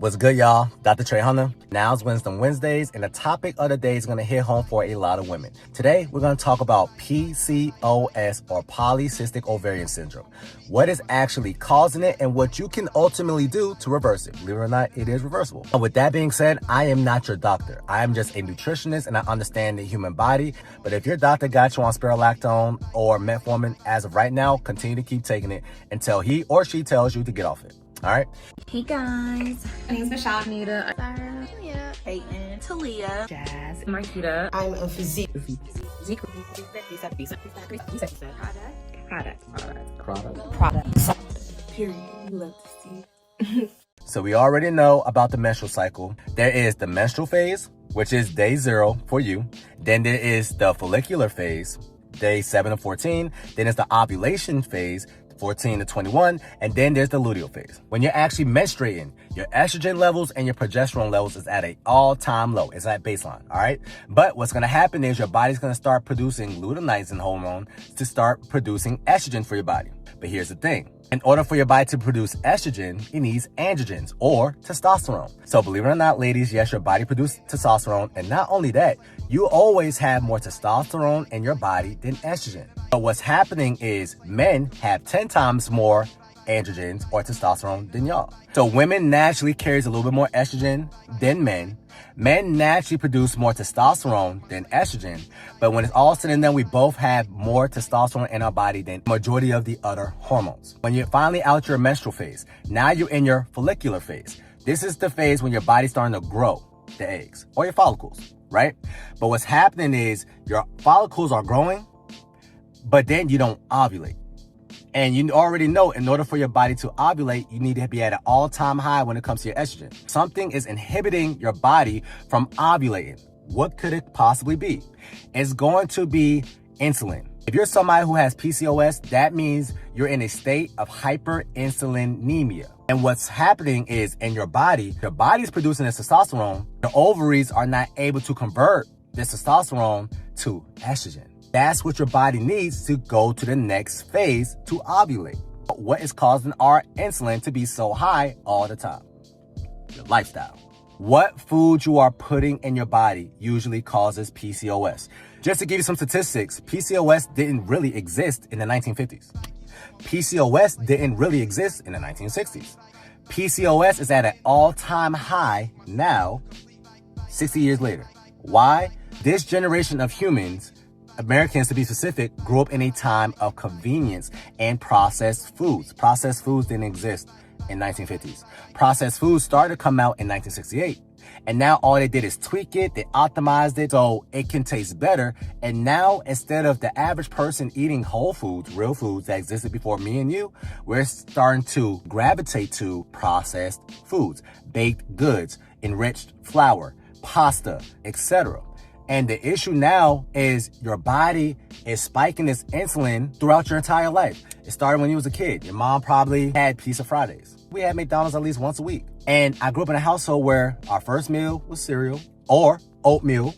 What's good, y'all? Dr. Trehunna. Now it's Wednesdays, and the topic of the day is going to hit home for a lot of women. Today, we're going to talk about PCOS, or polycystic ovarian syndrome. What is actually causing it and what you can ultimately do to reverse it. Believe it or not, it is reversible. And with that being said, I am not your doctor. I am just a nutritionist, and I understand the human body. But if your doctor got you on spironolactone or metformin as of right now, continue to keep taking it until he or she tells you to get off it. All right. Hey guys, my name's Michelle, Anita, Sarah, Leah, Peyton, Talia, Jazz, Marquita. I'm a physique. Product. Period. You love to see. So we already know about the menstrual cycle. There is the menstrual phase, which is day 0 for you. Then there is the follicular phase, day 7 to 14. Then it's the ovulation phase, 14 to 21, and then there's the luteal phase. When you're actually menstruating, your estrogen levels and your progesterone levels is at an all-time low. It's at baseline, all right? But what's gonna happen is your body's gonna start producing luteinizing hormone to start producing estrogen for your body. But here's the thing. In order for your body to produce estrogen, it needs androgens or testosterone. So believe it or not, ladies, yes, your body produces testosterone. And not only that, you always have more testosterone in your body than estrogen. But what's happening is men have 10 times more androgens or testosterone than y'all. So women naturally carries a little bit more estrogen than men. Men naturally produce more testosterone than estrogen, but when it's all said and done, we both have more testosterone in our body than the majority of the other hormones. When you're finally out your menstrual phase, now you're in your follicular phase. This is the phase when your body's starting to grow the eggs or your follicles, right? But what's happening is your follicles are growing, but then you don't ovulate. And you already know, in order for your body to ovulate, you need to be at an all-time high when it comes to your estrogen. Something is inhibiting your body from ovulating. What could it possibly be? It's going to be insulin. If you're somebody who has PCOS, that means you're in a state of hyperinsulinemia. And what's happening is in your body's producing this testosterone. The ovaries are not able to convert this testosterone to estrogen. That's what your body needs to go to the next phase to ovulate. What is causing our insulin to be so high all the time? Your lifestyle. What food you are putting in your body usually causes PCOS. Just to give you some statistics, PCOS didn't really exist in the 1950s. PCOS didn't really exist in the 1960s. PCOS is at an all-time high now, 60 years later. Why? This generation of humans, Americans to be specific, grew up in a time of convenience and processed foods. Processed foods didn't exist in 1950s. Processed foods started to come out in 1968. And now all they did is tweak it, they optimized it so it can taste better. And now instead of the average person eating whole foods, real foods that existed before me and you, we're starting to gravitate to processed foods, baked goods, enriched flour, pasta, etc. And the issue now is your body is spiking this insulin throughout your entire life. It started when you was a kid. Your mom probably had Pizza Fridays. We had McDonald's at least once a week. And I grew up in a household where our first meal was cereal or oatmeal.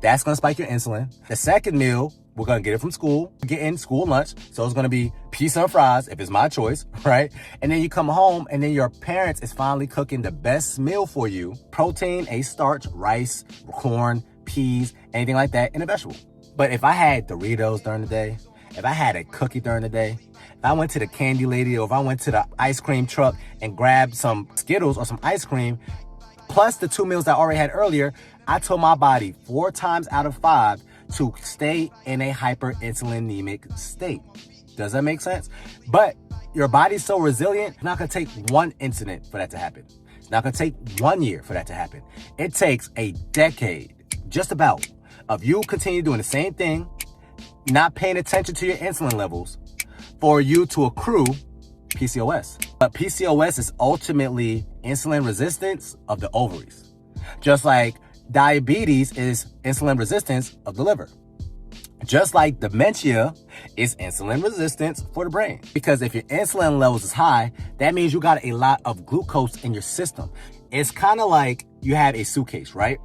That's going to spike your insulin. The second meal, we're going to get it from school. We get in school lunch. So it's going to be pizza and fries if it's my choice, right? And then you come home and then your parents is finally cooking the best meal for you. Protein, a starch, rice, corn, peas, anything like that, and a vegetable. But if I had Doritos during the day, if I had a cookie during the day, if I went to the candy lady or if I went to the ice cream truck and grabbed some Skittles or some ice cream, plus the 2 meals I already had earlier, I told my body 4 times out of 5 to stay in a hyperinsulinemic state. Does that make sense? But your body's so resilient, it's not gonna take one incident for that to happen. It's not gonna take 1 year for that to happen. It takes a decade, just about, of you continue doing the same thing, not paying attention to your insulin levels, for you to accrue PCOS. But PCOS is ultimately insulin resistance of the ovaries. Just like diabetes is insulin resistance of the liver. Just like dementia is insulin resistance for the brain. Because if your insulin levels is high, that means you got a lot of glucose in your system. It's kind of like you have a suitcase, right?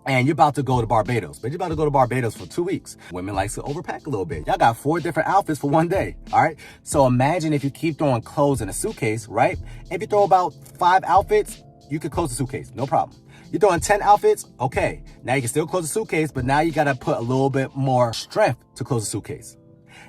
And you're about to go to Barbados, but you're about to go to Barbados for 2 weeks. Women like to overpack a little bit. Y'all got 4 different outfits for 1 day, all right? So imagine if you keep throwing clothes in a suitcase, right? If you throw about 5 outfits, you could close the suitcase, no problem. You're doing 10 outfits, okay. Now you can still close the suitcase, but now you gotta put a little bit more strength to close the suitcase.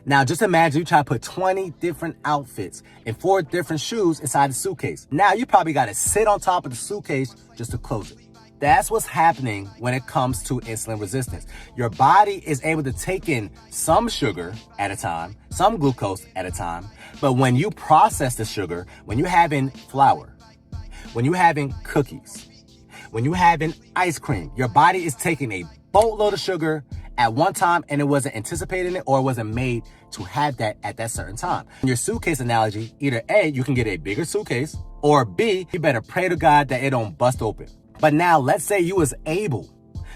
Now just imagine you try to put 20 different outfits and 4 different shoes inside the suitcase. Now you probably gotta sit on top of the suitcase just to close it. That's what's happening when it comes to insulin resistance. Your body is able to take in some sugar at a time, some glucose at a time, but when you process the sugar, when you're having flour, when you're having cookies, when you're having ice cream, your body is taking a boatload of sugar at one time and it wasn't anticipating it or it wasn't made to have that at that certain time. In your suitcase analogy, either A, you can get a bigger suitcase, or B, you better pray to God that it don't bust open. But now let's say you was able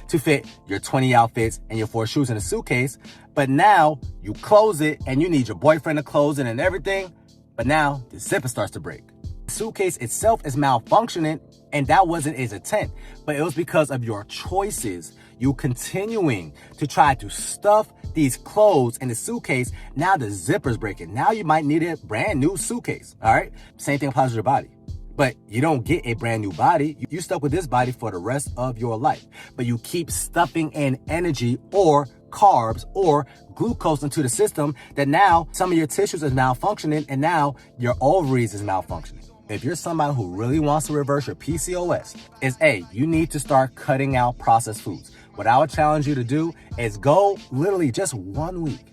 to fit your 20 outfits and your 4 shoes in a suitcase, but now you close it and you need your boyfriend to close it and everything, but now the zipper starts to break. The suitcase itself is malfunctioning and that wasn't its intent, but it was because of your choices. You continuing to try to stuff these clothes in the suitcase. Now the zipper's breaking. Now you might need a brand new suitcase, all right? Same thing applies to your body. But you don't get a brand new body. You stuck with this body for the rest of your life. But you keep stuffing in energy or carbs or glucose into the system that now some of your tissues is malfunctioning and now your ovaries is malfunctioning. If you're somebody who really wants to reverse your PCOS, is A, you need to start cutting out processed foods. What I would challenge you to do is go literally just 1 week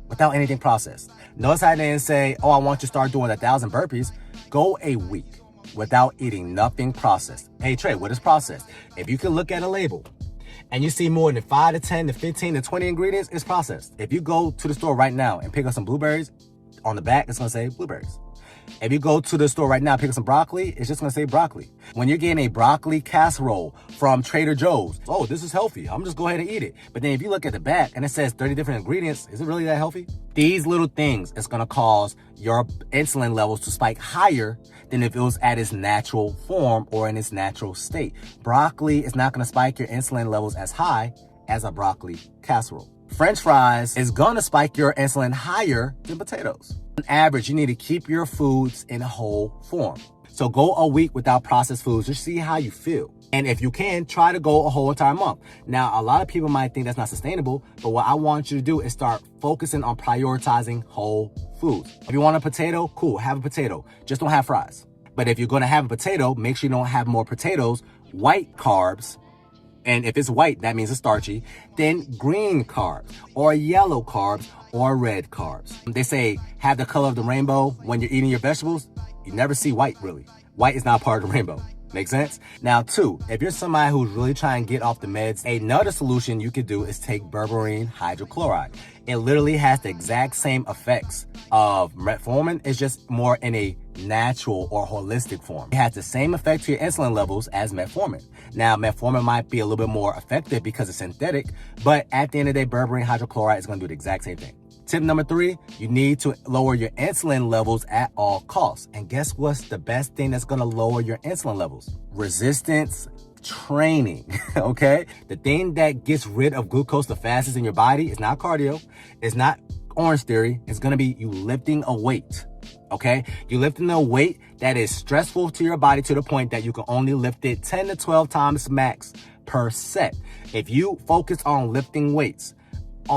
without anything processed. Notice I didn't say, oh, I want you to start doing 1,000 burpees. Go a week without eating nothing processed. Hey Trey, what is processed? If you can look at a label and you see more than 5 to 10 to 15 to 20 ingredients, it's processed. If you go to the store right now and pick up some blueberries, on the back, it's gonna say blueberries. If you go to the store right now and pick up some broccoli, it's just gonna say broccoli. When you're getting a broccoli casserole from Trader Joe's, oh, this is healthy, I'm just go ahead and eat it. But then if you look at the back and it says 30 different ingredients, is it really that healthy? These little things is gonna cause your insulin levels to spike higher than if it was at its natural form or in its natural state. Broccoli is not gonna spike your insulin levels as high as a broccoli casserole. French fries is gonna spike your insulin higher than potatoes. On average, you need to keep your foods in whole form. So go a week without processed foods, just see how you feel. And if you can, try to go a whole entire month. Now, a lot of people might think that's not sustainable, but what I want you to do is start focusing on prioritizing whole foods. If you want a potato, cool, have a potato. Just don't have fries. But if you're gonna have a potato, make sure you don't have more potatoes, white carbs, and if it's white, that means it's starchy, then green carbs, or yellow carbs, or red carbs. They say have the color of the rainbow when you're eating your vegetables. You never see white, really. White is not part of the rainbow. Make sense? Now, 2, if you're somebody who's really trying to get off the meds, another solution you could do is take berberine hydrochloride. It literally has the exact same effects of metformin. It's just more in a natural or holistic form. It has the same effect to your insulin levels as metformin. Now, metformin might be a little bit more effective because it's synthetic, but at the end of the day, berberine hydrochloride is going to do the exact same thing. Tip number 3, you need to lower your insulin levels at all costs. And guess what's the best thing that's going to lower your insulin levels? Resistance training, okay? The thing that gets rid of glucose the fastest in your body is not cardio, it's not Orange Theory, it's going to be you lifting a weight, okay? You lifting a weight that is stressful to your body to the point that you can only lift it 10 to 12 times max per set. If you focus on lifting weights,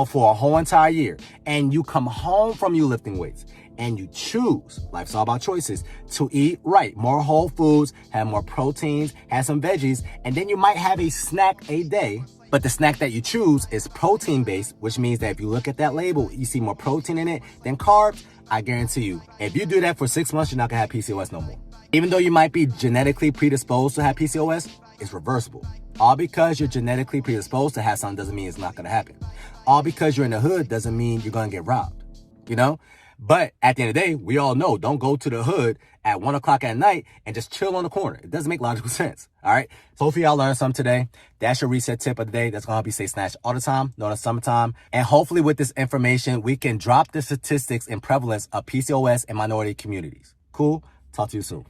for a whole entire year, and you come home from you lifting weights, and you choose, life's all about choices, to eat right, more whole foods, have more proteins, have some veggies, and then you might have a snack a day, but the snack that you choose is protein-based, which means that if you look at that label, you see more protein in it than carbs. I guarantee you, if you do that for 6 months, you're not gonna have PCOS no more. Even though you might be genetically predisposed to have PCOS, it's reversible. All because you're genetically predisposed to have something doesn't mean it's not gonna happen. All because you're in the hood doesn't mean you're gonna get robbed, you know? But at the end of the day, we all know, don't go to the hood at 1 o'clock at night and just chill on the corner. It doesn't make logical sense, all right? So hopefully y'all learned something today. That's your reset tip of the day. That's gonna help you stay snatched all the time, not in the summertime. And hopefully with this information, we can drop the statistics and prevalence of PCOS in minority communities. Cool? Talk to you soon.